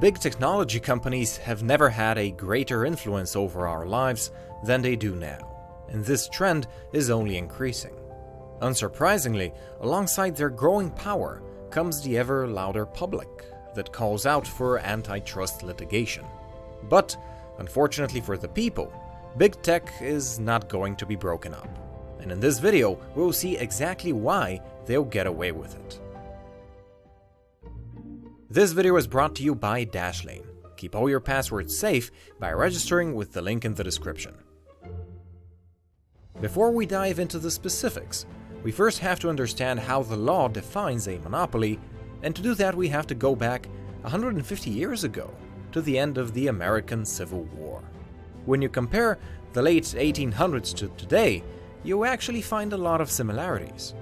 Big technology companies have never had a greater influence over our lives than they do now, and this trend is only increasing. Unsurprisingly, alongside their growing power comes the ever louder public that calls out for antitrust litigation. But, unfortunately for the people, big tech is not going to be broken up. And in this video, we'll see exactly why they'll get away with it. This video is brought to you by Dashlane. Keep all your passwords safe by registering with the link in the description. Before we dive into the specifics, we first have to understand how the law defines a monopoly, and to do that we have to go back 150 years ago, to the end of the American Civil War. When you compare the late 1800s to today, you actually find a lot of similarities.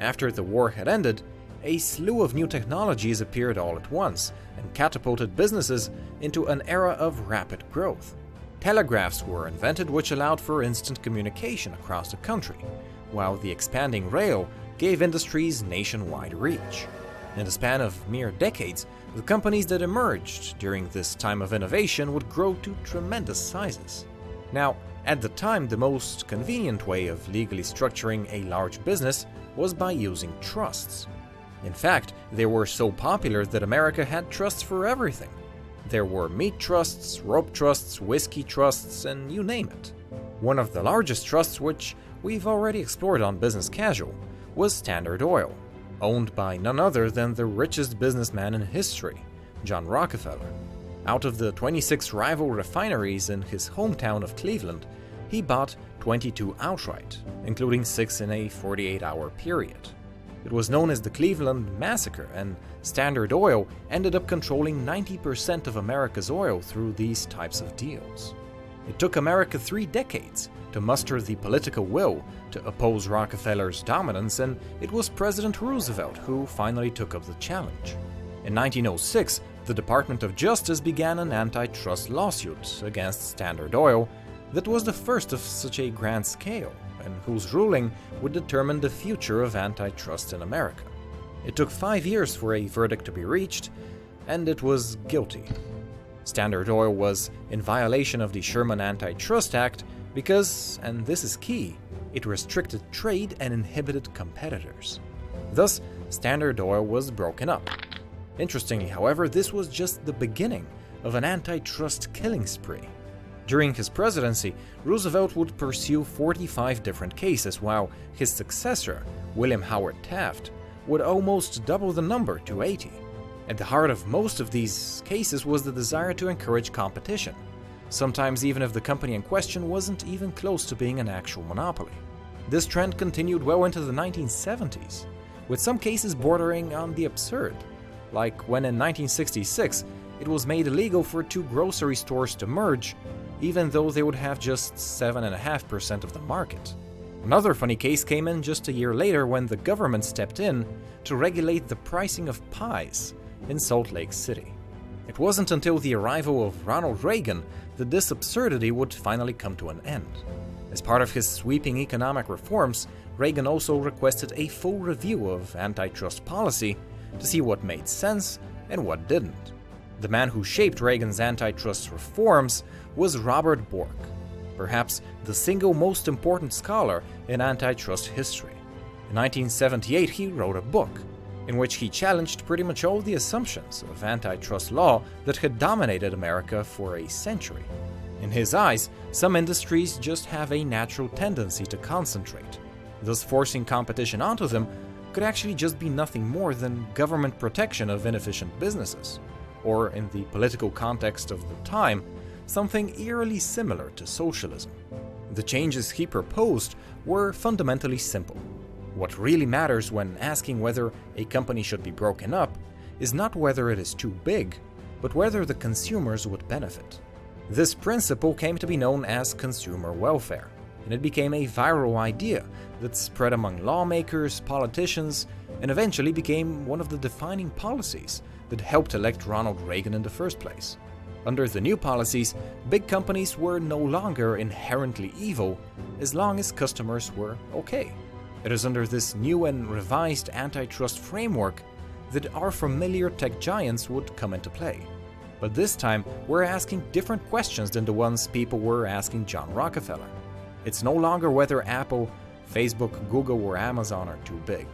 After the war had ended, a slew of new technologies appeared all at once and catapulted businesses into an era of rapid growth. Telegraphs were invented, which allowed for instant communication across the country, while the expanding rail gave industries nationwide reach. In the span of mere decades, the companies that emerged during this time of innovation would grow to tremendous sizes. Now, at the time, the most convenient way of legally structuring a large business was by using trusts. In fact, they were so popular that America had trusts for everything. There were meat trusts, rope trusts, whiskey trusts, and you name it. One of the largest trusts, which we've already explored on Business Casual, was Standard Oil, owned by none other than the richest businessman in history, John Rockefeller. Out of the 26 rival refineries in his hometown of Cleveland, he bought 22 outright, including 6 in a 48-hour period. It was known as the Cleveland Massacre, and Standard Oil ended up controlling 90% of America's oil through these types of deals. It took America 3 decades to muster the political will to oppose Rockefeller's dominance, and it was President Roosevelt who finally took up the challenge. In 1906, the Department of Justice began an antitrust lawsuit against Standard Oil that was the first of such a grand scale, and whose ruling would determine the future of antitrust in America. It took 5 years for a verdict to be reached, and it was guilty. Standard Oil was in violation of the Sherman Antitrust Act because, and this is key, it restricted trade and inhibited competitors. Thus, Standard Oil was broken up. Interestingly, however, this was just the beginning of an antitrust killing spree. During his presidency, Roosevelt would pursue 45 different cases, while his successor, William Howard Taft, would almost double the number to 80. At the heart of most of these cases was the desire to encourage competition, sometimes even if the company in question wasn't even close to being an actual monopoly. This trend continued well into the 1970s, with some cases bordering on the absurd, like when in 1966 it was made illegal for 2 grocery stores to merge, even though they would have just 7.5% of the market. Another funny case came in just a year later when the government stepped in to regulate the pricing of pies in Salt Lake City. It wasn't until the arrival of Ronald Reagan that this absurdity would finally come to an end. As part of his sweeping economic reforms, Reagan also requested a full review of antitrust policy to see what made sense and what didn't. The man who shaped Reagan's antitrust reforms was Robert Bork, perhaps the single most important scholar in antitrust history. In 1978, he wrote a book in which he challenged pretty much all the assumptions of antitrust law that had dominated America for a century. In his eyes, some industries just have a natural tendency to concentrate. Thus, forcing competition onto them could actually just be nothing more than government protection of inefficient businesses, or in the political context of the time, something eerily similar to socialism. The changes he proposed were fundamentally simple. What really matters when asking whether a company should be broken up is not whether it is too big, but whether the consumers would benefit. This principle came to be known as consumer welfare, and it became a viral idea that spread among lawmakers, politicians, and eventually became one of the defining policies that helped elect Ronald Reagan in the first place. Under the new policies, big companies were no longer inherently evil as long as customers were okay. It is under this new and revised antitrust framework that our familiar tech giants would come into play. But this time, we're asking different questions than the ones people were asking John Rockefeller. It's no longer whether Apple, Facebook, Google, or Amazon are too big.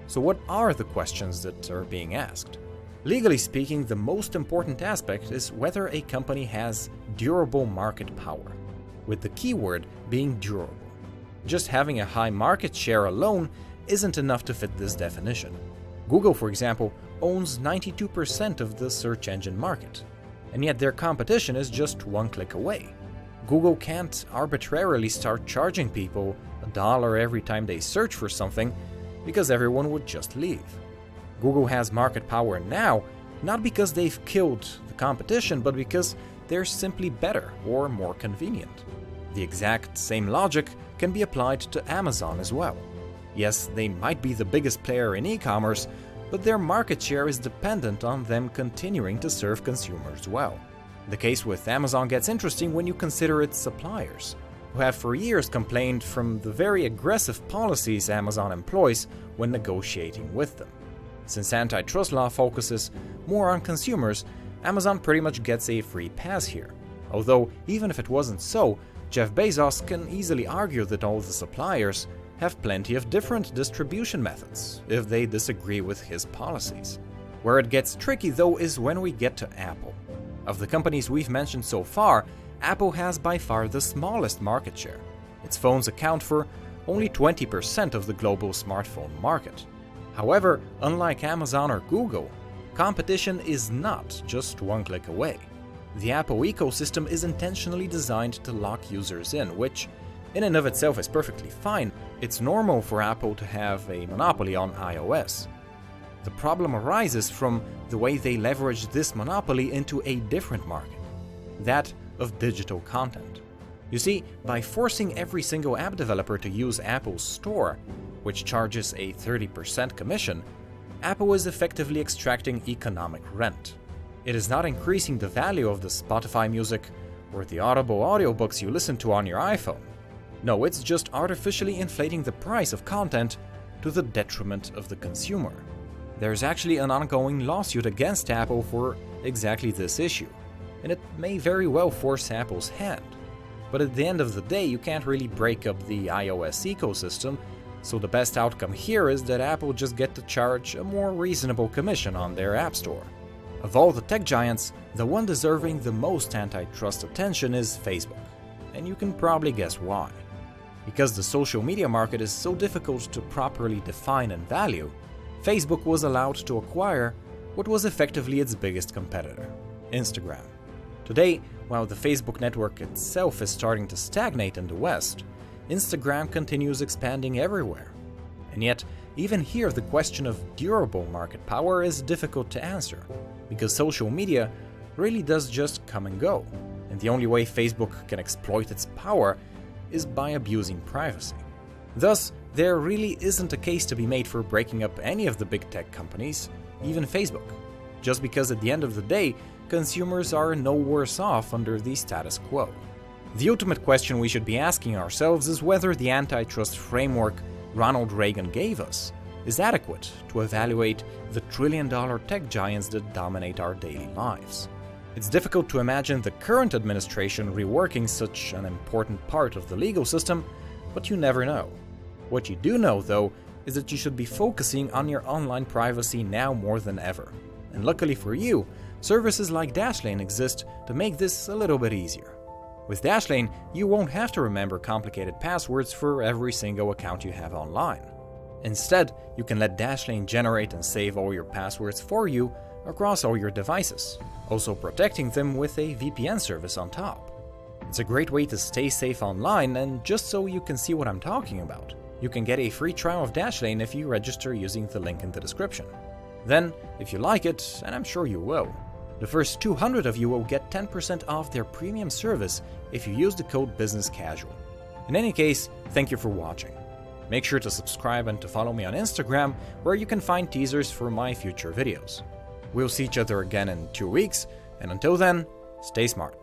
So what are the questions that are being asked? Legally speaking, the most important aspect is whether a company has durable market power, with the keyword being durable. Just having a high market share alone isn't enough to fit this definition. Google, for example, owns 92% of the search engine market, and yet their competition is just one click away. Google can't arbitrarily start charging people $1 every time they search for something, because everyone would just leave. Google has market power now, not because they've killed the competition, but because they're simply better or more convenient. The exact same logic can be applied to Amazon as well. Yes, they might be the biggest player in e-commerce, but their market share is dependent on them continuing to serve consumers well. The case with Amazon gets interesting when you consider its suppliers, who have for years complained from the very aggressive policies Amazon employs when negotiating with them. Since antitrust law focuses more on consumers, Amazon pretty much gets a free pass here. Although, even if it wasn't so, Jeff Bezos can easily argue that all the suppliers have plenty of different distribution methods if they disagree with his policies. Where it gets tricky though is when we get to Apple. Of the companies we've mentioned so far, Apple has by far the smallest market share. Its phones account for only 20% of the global smartphone market. However, unlike Amazon or Google, competition is not just one click away. The Apple ecosystem is intentionally designed to lock users in, which in and of itself is perfectly fine. It's normal for Apple to have a monopoly on iOS. The problem arises from the way they leverage this monopoly into a different market, that of digital content. You see, by forcing every single app developer to use Apple's store, which charges a 30% commission, Apple is effectively extracting economic rent. It is not increasing the value of the Spotify music or the Audible audiobooks you listen to on your iPhone. No, it's just artificially inflating the price of content to the detriment of the consumer. There's actually an ongoing lawsuit against Apple for exactly this issue, and it may very well force Apple's hand. But at the end of the day, you can't really break up the iOS ecosystem, so the best outcome here is that Apple just get to charge a more reasonable commission on their App Store. Of all the tech giants, the one deserving the most antitrust attention is Facebook, and you can probably guess why. Because the social media market is so difficult to properly define and value, Facebook was allowed to acquire what was effectively its biggest competitor, Instagram. Today, while the Facebook network itself is starting to stagnate in the West, Instagram continues expanding everywhere. And yet, even here the question of durable market power is difficult to answer, because social media really does just come and go, and the only way Facebook can exploit its power is by abusing privacy. Thus, there really isn't a case to be made for breaking up any of the big tech companies, even Facebook, just because at the end of the day, consumers are no worse off under the status quo. The ultimate question we should be asking ourselves is whether the antitrust framework Ronald Reagan gave us is adequate to evaluate the trillion-dollar tech giants that dominate our daily lives. It's difficult to imagine the current administration reworking such an important part of the legal system, but you never know. What you do know, though, is that you should be focusing on your online privacy now more than ever. And luckily for you, services like Dashlane exist to make this a little bit easier. With Dashlane, you won't have to remember complicated passwords for every single account you have online. Instead, you can let Dashlane generate and save all your passwords for you across all your devices, also protecting them with a VPN service on top. It's a great way to stay safe online, and just so you can see what I'm talking about, you can get a free trial of Dashlane if you register using the link in the description. Then, if you like it, and I'm sure you will, the first 200 of you will get 10% off their premium service if you use the code BusinessCasual. In any case, thank you for watching. Make sure to subscribe and to follow me on Instagram, where you can find teasers for my future videos. We'll see each other again in 2 weeks, and until then, stay smart.